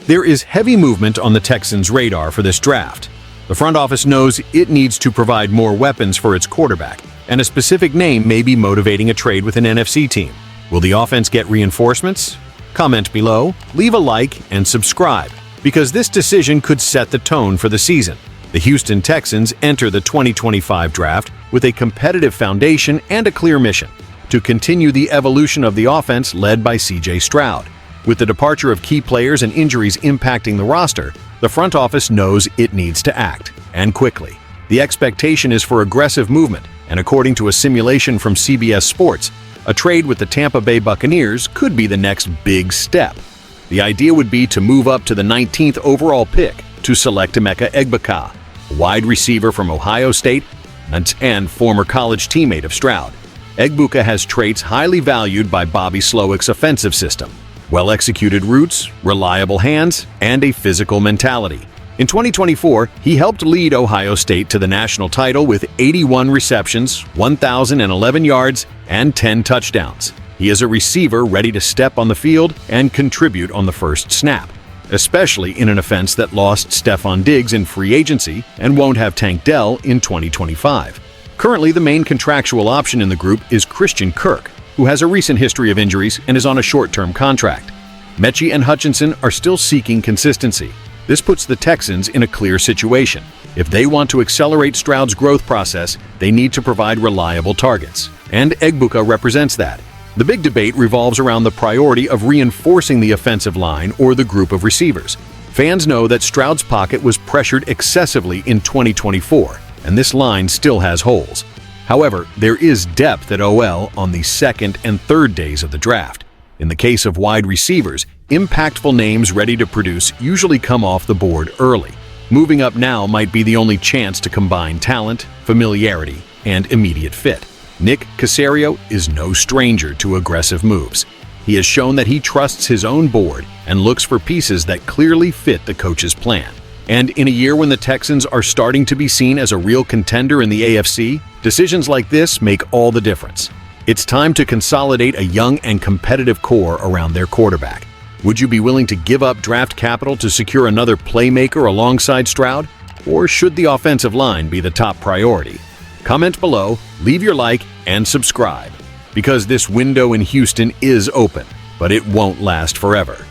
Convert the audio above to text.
There is heavy movement on the Texans' radar for this draft. The front office knows it needs to provide more weapons for its quarterback, and a specific name may be motivating a trade with an NFC team. Will the offense get reinforcements? Comment below, leave a like, and subscribe, because this decision could set the tone for the season. The Houston Texans enter the 2025 draft with a competitive foundation and a clear mission: to continue the evolution of the offense led by Stroud. With the departure of key players and injuries impacting the roster, the front office knows it needs to act, and quickly. The expectation is for aggressive movement, and according to a simulation from CBS Sports, a trade with the Tampa Bay Buccaneers could be the next big step. The idea would be to move up to the 19th overall pick to select Emeka Egbuka, a wide receiver from Ohio State and former college teammate of Stroud. Egbuka has traits highly valued by Bobby Slowick's offensive system: well-executed routes, reliable hands, and a physical mentality. In 2024, he helped lead Ohio State to the national title with 81 receptions, 1,011 yards, and 10 touchdowns. He is a receiver ready to step on the field and contribute on the first snap, especially in an offense that lost Stefon Diggs in free agency and won't have Tank Dell in 2025. Currently, the main contractual option in the group is Christian Kirk, who has a recent history of injuries and is on a short-term contract. Mechie and Hutchinson are still seeking consistency. This puts the Texans in a clear situation. If they want to accelerate Stroud's growth process, they need to provide reliable targets, and Egbuka represents that. The big debate revolves around the priority of reinforcing the offensive line or the group of receivers. Fans know that Stroud's pocket was pressured excessively in 2024, and this line still has holes. However, there is depth at OL on the second and third days of the draft. In the case of wide receivers, impactful names ready to produce usually come off the board early. Moving up now might be the only chance to combine talent, familiarity, and immediate fit. Nick Caserio is no stranger to aggressive moves. He has shown that he trusts his own board and looks for pieces that clearly fit the coach's plan. And in a year when the Texans are starting to be seen as a real contender in the AFC, decisions like this make all the difference. It's time to consolidate a young and competitive core around their quarterback. Would you be willing to give up draft capital to secure another playmaker alongside Stroud? Or should the offensive line be the top priority? Comment below, leave your like, and subscribe, because this window in Houston is open, but it won't last forever.